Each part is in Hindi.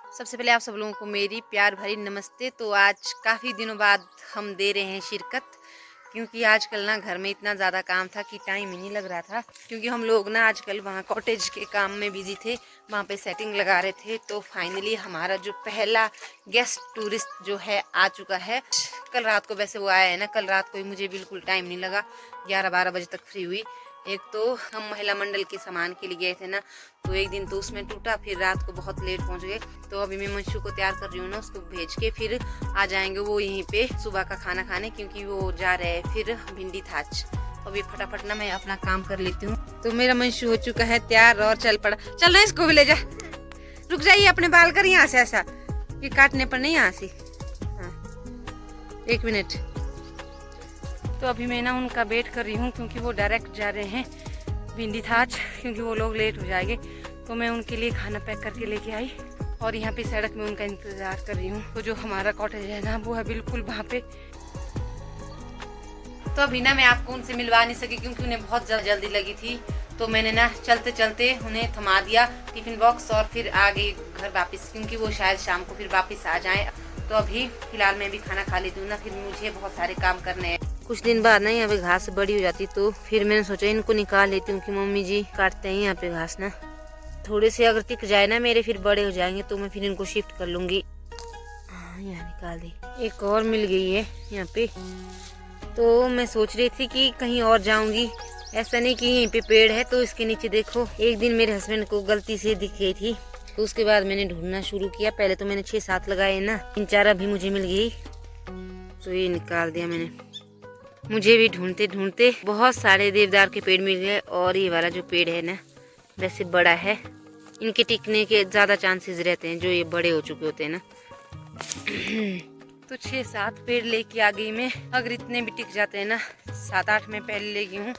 सबसे पहले आप सब लोगों को मेरी प्यार भरी नमस्ते। तो आज काफ़ी दिनों बाद हम दे रहे हैं शिरकत, क्योंकि आजकल ना घर में इतना ज़्यादा काम था कि टाइम ही नहीं लग रहा था। क्योंकि हम लोग ना आजकल वहाँ कॉटेज के काम में बिजी थे, वहाँ पे सेटिंग लगा रहे थे। तो फाइनली हमारा जो पहला गेस्ट टूरिस्ट जो है आ चुका है। कल रात को वैसे वो आया है ना, कल रात को ही मुझे बिल्कुल टाइम नहीं लगा, 11-12 बजे तक फ्री हुई। एक तो हम महिला मंडल के सामान के लिए गए थे ना, तो एक दिन तो उसमें टूटा, फिर रात को बहुत लेट पहुंच गए। तो अभी मैं मंशू को तैयार कर रही हूँ ना, उसको भेज के फिर आ जाएंगे वो यहीं पे सुबह का खाना खाने, क्योंकि वो जा रहे हैं फिर भिंडी थाच। तो अभी फटाफट ना मैं अपना काम कर लेती हूँ। तो मेरा मंशू हो चुका है तैयार और चल पड़ा। चल ना, इसको भी ले जा। रुक जाइए, अपने बाल कर यहाँ से ऐसा, ये काटने पर नहीं यहाँ से। हाँ, 1 मिनट। तो अभी मैं ना उनका वेट कर रही हूँ, क्योंकि वो डायरेक्ट जा रहे हैं भिंडी थाच, क्योंकि वो लोग लेट हो जाएंगे। तो मैं उनके लिए खाना पैक करके लेके आई और यहाँ पे सड़क में उनका इंतजार कर रही हूँ। तो जो हमारा कॉटेज है ना, वो है बिल्कुल वहाँ पे। तो अभी ना मैं आपको उनसे मिलवा नहीं सकी, क्योंकि उन्हें बहुत जल्दी लगी थी। तो मैंने ना चलते चलते उन्हें थमा दिया टिफिन बॉक्स और फिर आ गई घर वापस, क्योंकि वो शायद शाम को फिर वापस आ जाए। तो अभी फिलहाल मैं भी खाना खा लेती हूँ ना, फिर मुझे बहुत सारे काम करने हैं। कुछ दिन बाद ना यहाँ पे घास बड़ी हो जाती, तो फिर मैंने सोचा इनको निकाल लेती हूँ, कि मम्मी जी काटते हैं यहाँ पे घास ना। थोड़े से अगर टिक जाए ना मेरे, फिर बड़े हो जाएंगे, तो मैं फिर इनको शिफ्ट कर लूंगी। यहाँ निकाल दी। एक और मिल गई है यहाँ पे। तो मैं सोच रही थी कि कहीं और जाऊंगी, ऐसा नहीं कि यहीं पे पेड़ है। तो इसके नीचे देखो, एक दिन मेरे हस्बैंड को गलती से दिख गई थी, तो उसके बाद मैंने ढूंढना शुरू किया। पहले तो मैंने 6-7 लगाए ना, 3-4 अभी मुझे मिल गई, तो ये निकाल दिया मैंने। मुझे भी ढूंढते ढूंढते बहुत सारे देवदार के पेड़ मिल गए। और ये वाला जो पेड़ है ना, वैसे बड़ा है, इनके टिकने के ज्यादा चांसेस रहते हैं, जो ये बड़े हो चुके होते हैं ना। तो 6-7 पेड़ लेके आ गई मैं। अगर इतने भी टिक जाते हैं ना, 7-8 में पहले ले गई हूँ,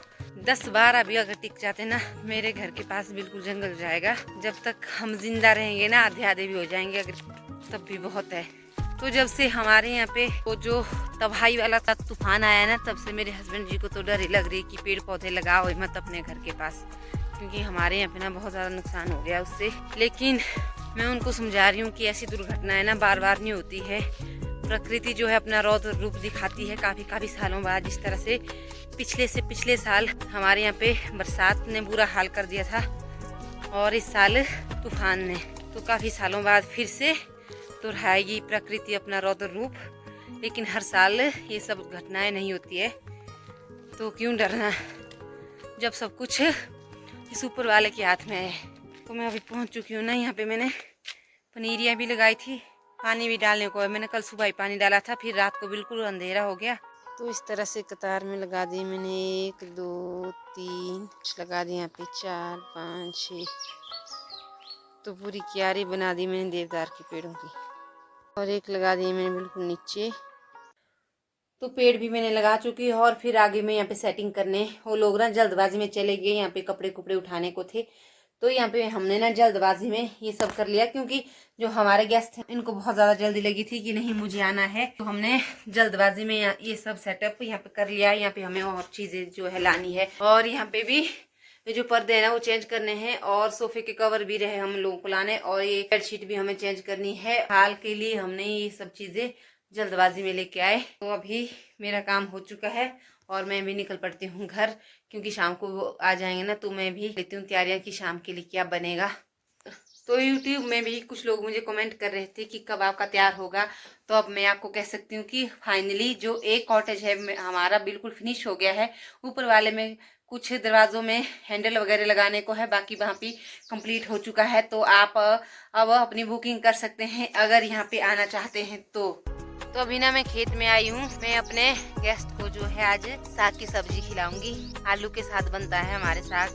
10-12 भी अगर टिक जाते ना, मेरे घर के पास बिल्कुल जंगल जाएगा। जब तक हम जिंदा रहेंगे ना, आधे भी हो जाएंगे अगर, तब भी बहुत है। तो जब से हमारे यहाँ पे वो जो तबाही वाला तूफान आया ना, तब से मेरे हस्बैंड जी को तो डर ही लग रही कि पेड़ पौधे लगाओ मत अपने घर के पास, क्योंकि हमारे यहाँ पे ना बहुत ज़्यादा नुकसान हो गया उससे। लेकिन मैं उनको समझा रही हूँ कि ऐसी दुर्घटनाएं ना बार बार नहीं होती है। प्रकृति जो है अपना रौद्र रूप दिखाती है काफ़ी सालों बाद। जिस तरह से पिछले साल हमारे यहाँ पे बरसात ने बुरा हाल कर दिया था, और इस साल तूफान ने, तो काफ़ी सालों बाद फिर से दोहराएगी प्रकृति अपना रौद्र रूप। लेकिन हर साल ये सब घटनाएं नहीं होती है, तो क्यों डरना, जब सब कुछ इस ऊपर वाले के हाथ में है। तो मैं अभी पहुंच चुकी हूँ ना, यहाँ पे मैंने पनीरियाँ भी लगाई थी, पानी भी डालने को है। मैंने कल सुबह ही पानी डाला था, फिर रात को बिल्कुल अंधेरा हो गया। तो इस तरह से कतार में लगा दी मैंने, 1 2 3 लगा दी, यहाँ पे 4 5 6। तो पूरी क्यारी बना दी मैंने देवदार के पेड़ों की, और एक लगा दी मैंने बिल्कुल नीचे। तो पेड़ भी मैंने लगा चुकी है, और फिर आगे मैं यहाँ पे सेटिंग करने, वो लोग ना जल्दबाजी में चले गए, यहाँ पे कपड़े कुपड़े उठाने को थे। तो यहाँ पे हमने ना जल्दबाजी में ये सब कर लिया, क्योंकि जो हमारे गेस्ट हैं इनको बहुत ज़्यादा जल्दी लगी थी कि नहीं मुझे आना है। तो हमने जल्दबाजी में ये सब सेटअप यहाँ पे कर लिया। यहाँ पे हमें और चीज़ें जो है लानी है, और यहाँ पे भी जो पर्दे हैं ना वो चेंज करने हैं, और सोफे के कवर भी रहे हम लोगों को लाने, और ये बेडशीट भी हमें चेंज करनी है। हाल के लिए हमने ये सब चीज़ें जल्दबाजी में लेके आए। तो अभी मेरा काम हो चुका है, और मैं भी निकल पड़ती हूँ घर, क्योंकि शाम को वो आ जाएंगे ना, तो मैं भी लेती हूँ तैयारियाँ कि शाम के लिए क्या बनेगा। तो यूट्यूब में भी कुछ लोग मुझे कमेंट कर रहे थे कि कब आपका तैयार होगा। तो अब मैं आपको कह सकती हूँ कि फाइनली जो एक कॉटेज है हमारा बिल्कुल फिनिश हो गया है। ऊपर वाले में कुछ दरवाजों में हैंडल वगैरह लगाने को है, बाकी वहाँ पे कंप्लीट हो चुका है। तो आप अब अपनी बुकिंग कर सकते हैं अगर यहाँ पे आना चाहते हैं तो अभी ना मैं खेत में आई हूँ। मैं अपने गेस्ट को जो है आज साग की सब्जी खिलाऊंगी। आलू के साथ बनता है हमारे साग,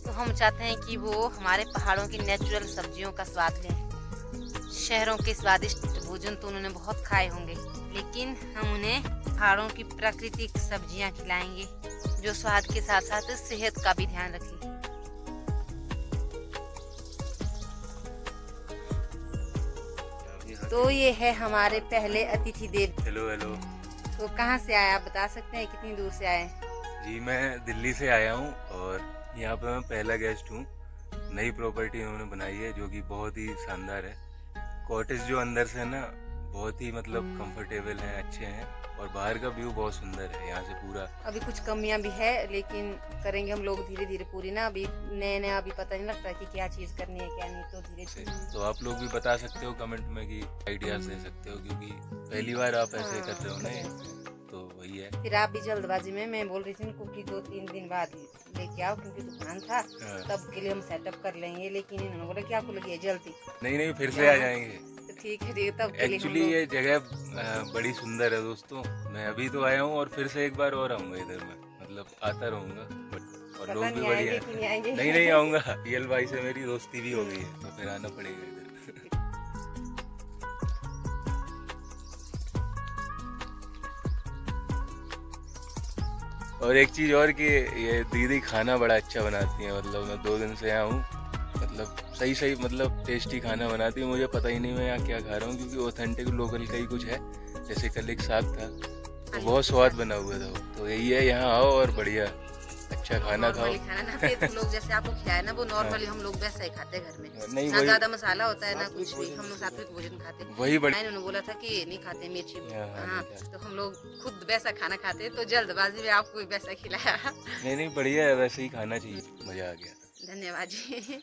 तो हम चाहते हैं कि वो हमारे पहाड़ों की नेचुरल सब्जियों का स्वाद लें। शहरों के स्वादिष्ट भोजन तो उन्होंने बहुत खाए होंगे, लेकिन हम उन्हें पहाड़ों की प्राकृतिक सब्जियां खिलाएंगे, जो स्वाद के साथ साथ सेहत का भी ध्यान रखें। तो ये है हमारे पहले अतिथि देव। Hello hello. तो कहाँ से आए आप बता सकते हैं, कितनी दूर से आए? जी मैं दिल्ली से आया हूँ, और यहाँ पे मैं पहला गेस्ट हूँ। नई प्रॉपर्टी उन्होंने बनाई है जो कि बहुत ही शानदार है। कॉटेज जो अंदर से ना बहुत ही मतलब कंफर्टेबल हैं, अच्छे हैं, और बाहर का व्यू बहुत सुंदर है यहाँ से पूरा। अभी कुछ कमियां भी है, लेकिन करेंगे हम लोग धीरे धीरे पूरी ना। अभी नया नया अभी पता नहीं लगता कि क्या चीज करनी है क्या नहीं, तो धीरे से धीरे। तो आप लोग भी बता सकते हो कमेंट में कि आइडियाज दे सकते हो, क्योंकि पहली बार आप ऐसे कर रहे हो ना ये, तो वही है। फिर आप भी जल्दबाजी में, मैं बोल रही थी उनको कि 2-3 दिन बाद लेके आओ, क्योंकि दुकान था हाँ। तब के लिए हम सेटअप कर लेंगे, लेकिन इन्होंने बोला कि आपको लगी है जल्दी। नहीं नहीं, फिर से आ जाएंगे। तो ठीक है तब के लिए हम एक्चुअली लोग। ये जगह बड़ी सुंदर है दोस्तों। मैं अभी तो आया हूँ और फिर से एक बार और आऊँगा इधर में, मतलब आता रहूँगा। बट और पता लोग भी नहीं बढ़िया आएंगे कि नहीं आएंगे। हैं। नहीं नहीं आऊँगा, रियल भाई से मेरी दोस्ती भी हो गई है, तो फिर आना पड़ेगा इधर। और एक चीज़ और कि ये दीदी खाना बड़ा अच्छा बनाती है, मतलब मैं 2 दिन से यहाँ हूँ, मतलब सही सही मतलब टेस्टी खाना बनाती है। मुझे पता ही नहीं मैं यहाँ क्या खा रहा हूँ, क्योंकि ऑथेंटिक लोकल का ही कुछ है। जैसे कल एक साग था तो बहुत स्वाद बना हुआ था वो। तो यही है, यहाँ आओ और बढ़िया अच्छा खाना खाओ। नॉर्मली खाना ना फिर लोग जैसे आपको खिलाए ना, वो नॉर्मली हम लोग वैसा ही खाते हैं घर में। नहीं ना वही ज्यादा मसाला होता है ना कुछ भी, हम लोग सात्विक भोजन खाते हैं। वही बड़ी इन्होंने बोला था कि नहीं खाते मिर्ची। हाँ, हाँ, नहीं खाते। तो हम लोग खुद वैसा खाना खाते हैं, तो जल्दबाजी में आपको भी वैसा खिलाया। नहीं नहीं, बढ़िया है, वैसे ही खाना चाहिए। मजा आ गया। धन्यवाद जी।